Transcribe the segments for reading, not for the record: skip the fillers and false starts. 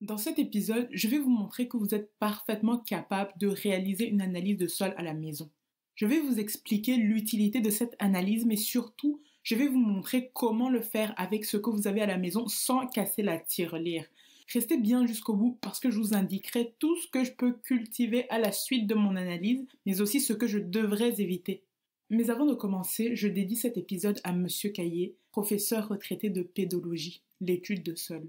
Dans cet épisode, je vais vous montrer que vous êtes parfaitement capable de réaliser une analyse de sol à la maison. Je vais vous expliquer l'utilité de cette analyse, mais surtout, je vais vous montrer comment le faire avec ce que vous avez à la maison sans casser la tirelire. Restez bien jusqu'au bout parce que je vous indiquerai tout ce que je peux cultiver à la suite de mon analyse, mais aussi ce que je devrais éviter. Mais avant de commencer, je dédie cet épisode à Monsieur Caillé, professeur retraité de pédologie, l'étude de sol.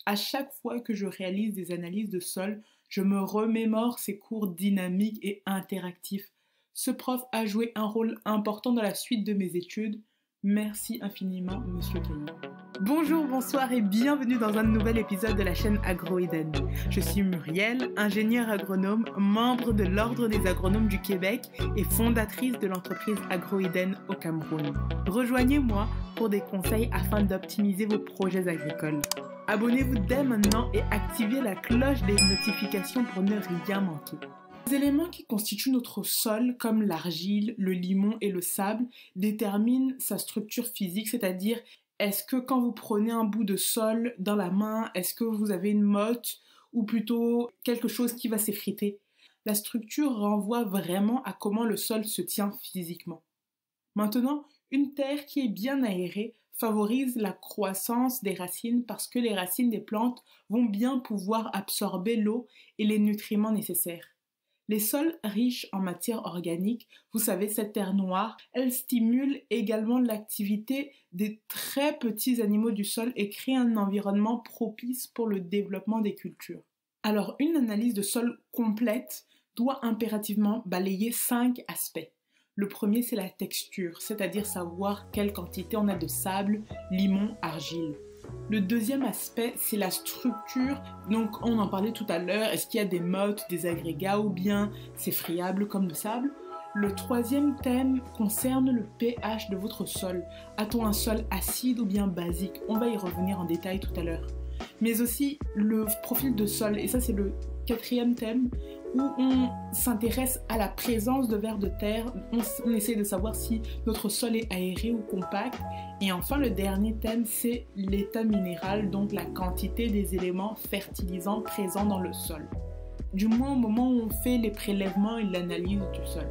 À chaque fois que je réalise des analyses de sol, je me remémore ces cours dynamiques et interactifs. Ce prof a joué un rôle important dans la suite de mes études. Merci infiniment, Monsieur Caillé. Bonjour, bonsoir et bienvenue dans un nouvel épisode de la chaîne Agro-Eden. Je suis Muriel, ingénieure agronome, membre de l'Ordre des agronomes du Québec et fondatrice de l'entreprise Agro-Eden au Cameroun. Rejoignez-moi pour des conseils afin d'optimiser vos projets agricoles. Abonnez-vous dès maintenant et activez la cloche des notifications pour ne rien manquer. Les éléments qui constituent notre sol, comme l'argile, le limon et le sable, déterminent sa structure physique, c'est-à-dire est-ce que quand vous prenez un bout de sol dans la main, est-ce que vous avez une motte ou plutôt quelque chose qui va s'effriter? La structure renvoie vraiment à comment le sol se tient physiquement. Maintenant, une terre qui est bien aérée favorise la croissance des racines parce que les racines des plantes vont bien pouvoir absorber l'eau et les nutriments nécessaires. Les sols riches en matière organique, vous savez, cette terre noire, elle stimule également l'activité des très petits animaux du sol et crée un environnement propice pour le développement des cultures. Alors, une analyse de sol complète doit impérativement balayer 5 aspects. Le premier, c'est la texture, c'est-à-dire savoir quelle quantité on a de sable, limon, argile. Le deuxième aspect, c'est la structure, donc on en parlait tout à l'heure, est-ce qu'il y a des mottes, des agrégats ou bien c'est friable comme le sable? Le troisième thème concerne le pH de votre sol. A-t-on un sol acide ou bien basique? On va y revenir en détail tout à l'heure. Mais aussi le profil de sol, et ça c'est le quatrième thème, où on s'intéresse à la présence de vers de terre, on essaie de savoir si notre sol est aéré ou compact. Et enfin, le dernier thème, c'est l'état minéral, donc la quantité des éléments fertilisants présents dans le sol. Du moins au moment où on fait les prélèvements et l'analyse du sol.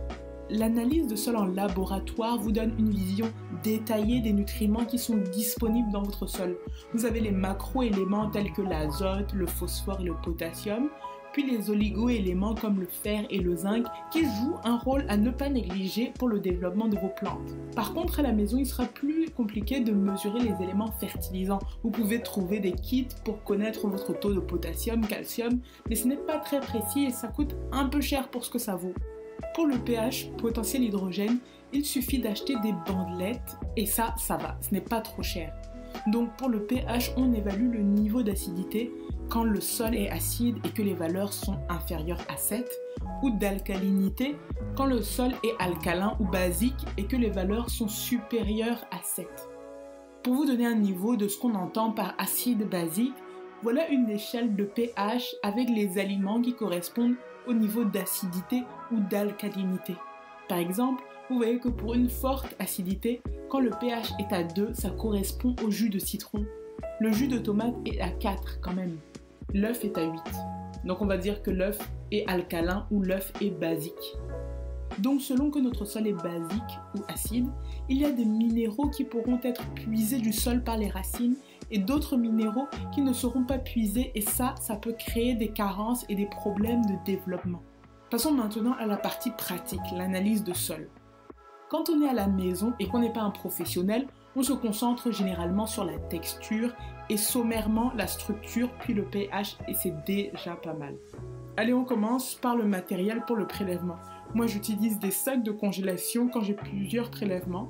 L'analyse de sol en laboratoire vous donne une vision détaillée des nutriments qui sont disponibles dans votre sol. Vous avez les macro-éléments tels que l'azote, le phosphore et le potassium, puis les oligo-éléments comme le fer et le zinc qui jouent un rôle à ne pas négliger pour le développement de vos plantes. Par contre, à la maison, il sera plus compliqué de mesurer les éléments fertilisants. Vous pouvez trouver des kits pour connaître votre taux de potassium, calcium, mais ce n'est pas très précis et ça coûte un peu cher pour ce que ça vaut. Pour le pH, potentiel hydrogène, il suffit d'acheter des bandelettes et ça va, ce n'est pas trop cher. Donc pour le pH, on évalue le niveau d'acidité quand le sol est acide et que les valeurs sont inférieures à 7, ou d'alcalinité quand le sol est alcalin ou basique et que les valeurs sont supérieures à 7. Pour vous donner un niveau de ce qu'on entend par acide basique, voilà une échelle de pH avec les aliments qui correspondent au niveau d'acidité ou d'alcalinité. Par exemple, vous voyez que pour une forte acidité, quand le pH est à 2, ça correspond au jus de citron. Le jus de tomate est à 4 quand même. L'œuf est à 8. Donc on va dire que l'œuf est alcalin ou l'œuf est basique. Donc selon que notre sol est basique ou acide, il y a des minéraux qui pourront être puisés du sol par les racines et d'autres minéraux qui ne seront pas puisés et ça peut créer des carences et des problèmes de développement. Passons maintenant à la partie pratique, l'analyse de sol. Quand on est à la maison et qu'on n'est pas un professionnel, on se concentre généralement sur la texture et sommairement la structure puis le pH et c'est déjà pas mal. Allez, on commence par le matériel pour le prélèvement. Moi j'utilise des sacs de congélation quand j'ai plusieurs prélèvements.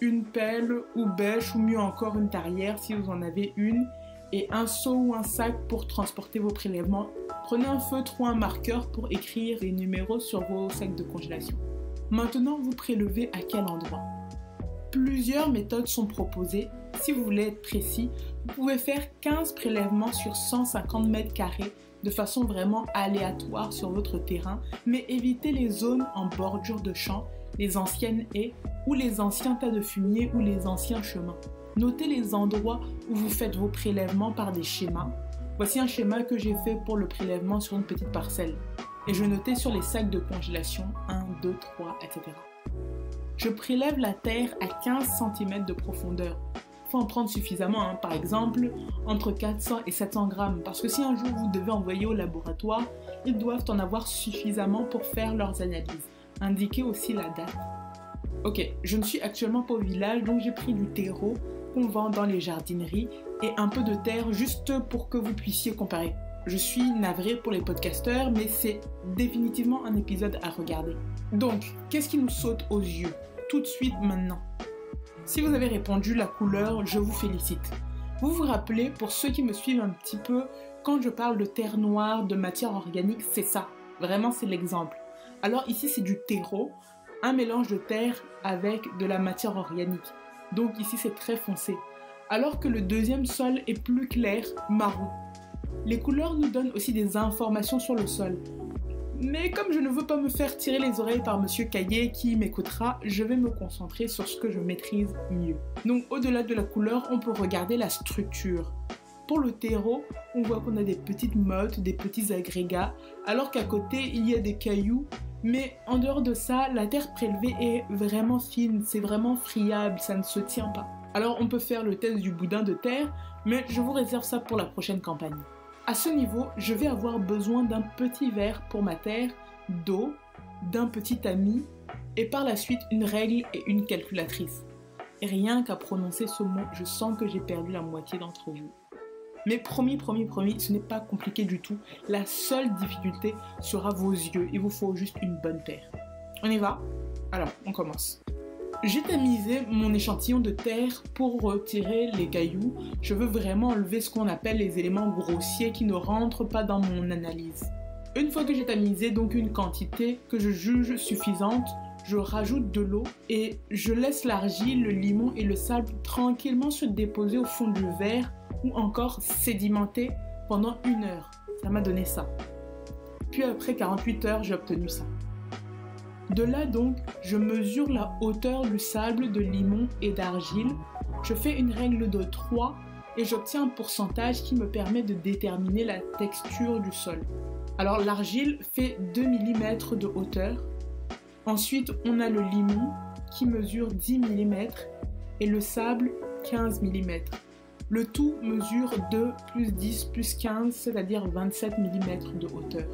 Une pelle ou bêche ou mieux encore une tarière si vous en avez une et un seau ou un sac pour transporter vos prélèvements. Prenez un feutre ou un marqueur pour écrire les numéros sur vos sacs de congélation. Maintenant, vous prélevez à quel endroit? Plusieurs méthodes sont proposées. Si vous voulez être précis, vous pouvez faire 15 prélèvements sur 150 mètres carrés de façon vraiment aléatoire sur votre terrain, mais évitez les zones en bordure de champs, les anciennes haies ou les anciens tas de fumier ou les anciens chemins. Notez les endroits où vous faites vos prélèvements par des schémas. Voici un schéma que j'ai fait pour le prélèvement sur une petite parcelle. Et je notais sur les sacs de congélation 1, 2, 3, etc. Je prélève la terre à 15 cm de profondeur. Il faut en prendre suffisamment, par exemple entre 400 et 700 grammes, parce que si un jour vous devez envoyer au laboratoire, ils doivent en avoir suffisamment pour faire leurs analyses. Indiquez aussi la date. Ok, je ne suis actuellement pas au village, donc j'ai pris du terreau qu'on vend dans les jardineries et un peu de terre juste pour que vous puissiez comparer. Je suis navrée pour les podcasteurs, mais c'est définitivement un épisode à regarder. Donc, qu'est-ce qui nous saute aux yeux tout de suite maintenant? Si vous avez répondu la couleur, je vous félicite. Vous vous rappelez, pour ceux qui me suivent un petit peu, quand je parle de terre noire, de matière organique, c'est ça. Vraiment, c'est l'exemple. Alors ici, c'est du terreau, un mélange de terre avec de la matière organique. Donc ici, c'est très foncé. Alors que le deuxième sol est plus clair, marron. Les couleurs nous donnent aussi des informations sur le sol. Mais comme je ne veux pas me faire tirer les oreilles par Monsieur Caillé qui m'écoutera, je vais me concentrer sur ce que je maîtrise mieux. Donc au-delà de la couleur, on peut regarder la structure. Pour le terreau, on voit qu'on a des petites mottes, des petits agrégats, alors qu'à côté, il y a des cailloux. Mais en dehors de ça, la terre prélevée est vraiment fine, c'est vraiment friable, ça ne se tient pas. Alors on peut faire le test du boudin de terre, mais je vous réserve ça pour la prochaine campagne. À ce niveau, je vais avoir besoin d'un petit verre pour ma terre, d'eau, d'un petit tamis et par la suite une règle et une calculatrice. Et rien qu'à prononcer ce mot, je sens que j'ai perdu la moitié d'entre vous. Mais promis, ce n'est pas compliqué du tout. La seule difficulté sera vos yeux. Il vous faut juste une bonne paire. On y va? Alors, on commence. J'ai tamisé mon échantillon de terre pour retirer les cailloux. Je veux vraiment enlever ce qu'on appelle les éléments grossiers qui ne rentrent pas dans mon analyse. Une fois que j'ai tamisé donc une quantité que je juge suffisante, je rajoute de l'eau et je laisse l'argile, le limon et le sable tranquillement se déposer au fond du verre ou encore sédimenter pendant 1 heure. Ça m'a donné ça. Puis après 48 heures, j'ai obtenu ça. De là donc, je mesure la hauteur du sable, de limon et d'argile. Je fais une règle de 3 et j'obtiens un pourcentage qui me permet de déterminer la texture du sol. Alors l'argile fait 2 mm de hauteur. Ensuite, on a le limon qui mesure 10 mm et le sable 15 mm. Le tout mesure 2 plus 10 plus 15, c'est-à-dire 27 mm de hauteur.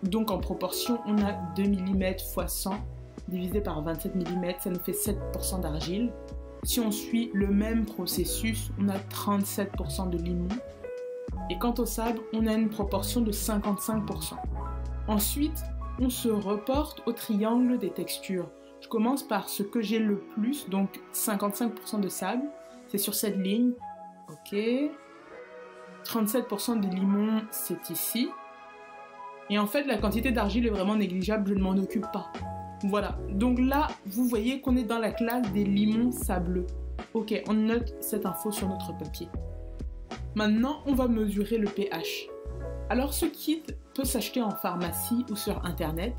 Donc en proportion, on a 2 mm x 100 divisé par 27 mm, ça nous fait 7% d'argile. Si on suit le même processus, on a 37% de limon. Et quant au sable, on a une proportion de 55%. Ensuite, on se reporte au triangle des textures. Je commence par ce que j'ai le plus, donc 55% de sable. C'est sur cette ligne. Ok. 37% de limon, c'est ici. Et en fait, la quantité d'argile est vraiment négligeable, je ne m'en occupe pas. Voilà. Donc là, vous voyez qu'on est dans la classe des limons sableux. Ok, on note cette info sur notre papier. Maintenant, on va mesurer le pH. Alors, ce kit peut s'acheter en pharmacie ou sur Internet.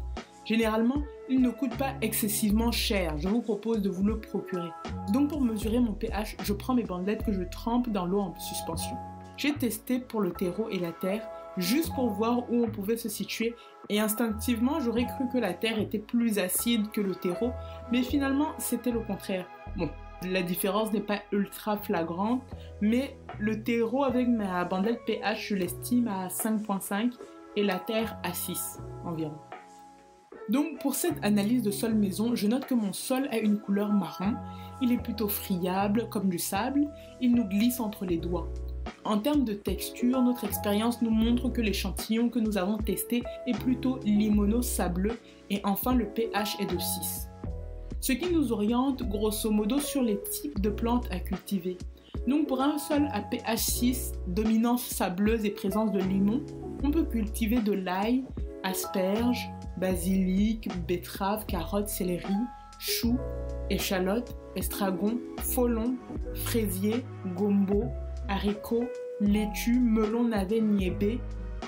Généralement, il ne coûte pas excessivement cher. Je vous propose de vous le procurer. Donc, pour mesurer mon pH, je prends mes bandelettes que je trempe dans l'eau en suspension. J'ai testé pour le terreau et la terre, juste pour voir où on pouvait se situer. Et instinctivement, j'aurais cru que la terre était plus acide que le terreau. Mais finalement, c'était le contraire. Bon, la différence n'est pas ultra flagrante, mais le terreau avec ma bandelette pH, je l'estime à 5,5 et la terre à 6 environ. Donc pour cette analyse de sol maison, je note que mon sol a une couleur marron, il est plutôt friable comme du sable, il nous glisse entre les doigts. En termes de texture, notre expérience nous montre que l'échantillon que nous avons testé est plutôt limono-sableux et enfin le pH est de 6. Ce qui nous oriente grosso modo sur les types de plantes à cultiver. Donc pour un sol à pH 6, dominance sableuse et présence de limon, on peut cultiver de l'ail, asperges, basilic, betterave, carottes, céleri, choux, échalotes, estragon, folon, fraisier, gombo, haricots, laitue, melon, navet, niébé,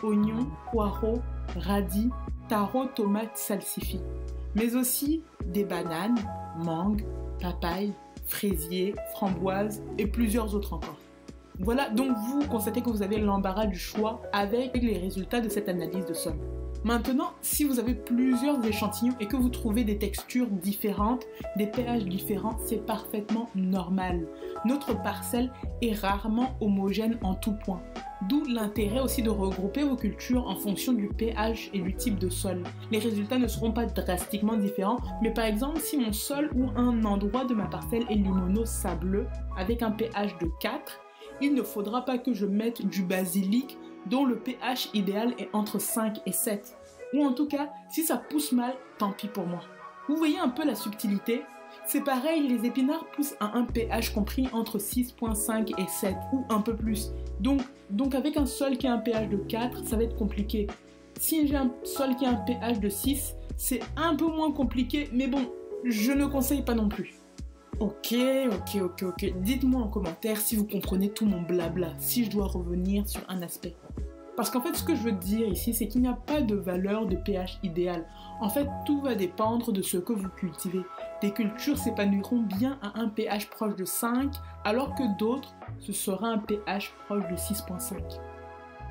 oignons, poireaux, radis, taro, tomates, salsifis. Mais aussi des bananes, mangues, papayes, fraisiers, framboises et plusieurs autres encore. Voilà, donc vous constatez que vous avez l'embarras du choix avec les résultats de cette analyse de sol. Maintenant, si vous avez plusieurs échantillons et que vous trouvez des textures différentes, des pH différents, c'est parfaitement normal. Notre parcelle est rarement homogène en tout point. D'où l'intérêt aussi de regrouper vos cultures en fonction du pH et du type de sol. Les résultats ne seront pas drastiquement différents, mais par exemple, si mon sol ou un endroit de ma parcelle est limono-sableux avec un pH de 4, il ne faudra pas que je mette du basilic dont le pH idéal est entre 5 et 7. Ou en tout cas, si ça pousse mal, tant pis pour moi. Vous voyez un peu la subtilité? C'est pareil, les épinards poussent à un pH compris entre 6.5 et 7, ou un peu plus. Donc avec un sol qui a un pH de 4, ça va être compliqué. Si j'ai un sol qui a un pH de 6, c'est un peu moins compliqué, mais bon, je ne conseille pas non plus. Ok. Dites-moi en commentaire si vous comprenez tout mon blabla, si je dois revenir sur un aspect. Parce qu'en fait, ce que je veux dire ici, c'est qu'il n'y a pas de valeur de pH idéal. En fait, tout va dépendre de ce que vous cultivez. Des cultures s'épanouiront bien à un pH proche de 5, alors que d'autres, ce sera un pH proche de 6.5.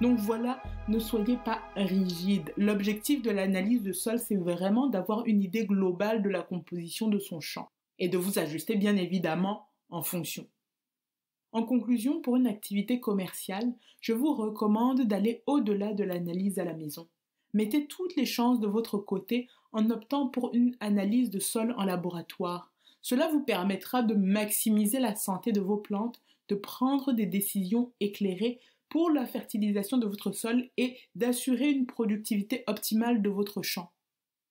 Donc voilà, ne soyez pas rigide. L'objectif de l'analyse de sol, c'est vraiment d'avoir une idée globale de la composition de son champ et de vous ajuster bien évidemment en fonction. En conclusion, pour une activité commerciale, je vous recommande d'aller au-delà de l'analyse à la maison. Mettez toutes les chances de votre côté en optant pour une analyse de sol en laboratoire. Cela vous permettra de maximiser la santé de vos plantes, de prendre des décisions éclairées pour la fertilisation de votre sol et d'assurer une productivité optimale de votre champ.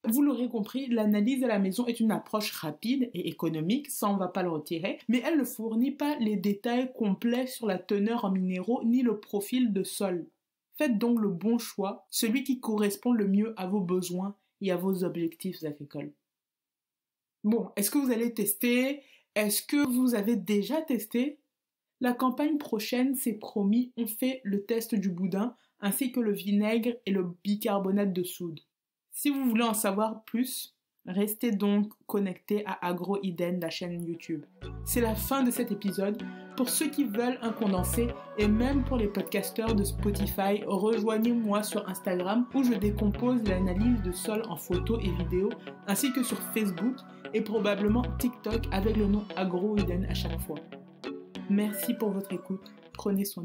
Vous l'aurez compris, l'analyse à la maison est une approche rapide et économique, ça on va pas le retirer, mais elle ne fournit pas les détails complets sur la teneur en minéraux ni le profil de sol. Faites donc le bon choix, celui qui correspond le mieux à vos besoins et à vos objectifs agricoles. Bon, est-ce que vous allez tester? Est-ce que vous avez déjà testé? La campagne prochaine, c'est promis, on fait le test du boudin, ainsi que le vinaigre et le bicarbonate de soude. Si vous voulez en savoir plus, restez donc connectés à Agro-Eden, la chaîne YouTube. C'est la fin de cet épisode. Pour ceux qui veulent un condensé et même pour les podcasteurs de Spotify, rejoignez-moi sur Instagram où je décompose l'analyse de sol en photos et vidéos, ainsi que sur Facebook et probablement TikTok avec le nom Agro-Eden à chaque fois. Merci pour votre écoute. Prenez soin de vous.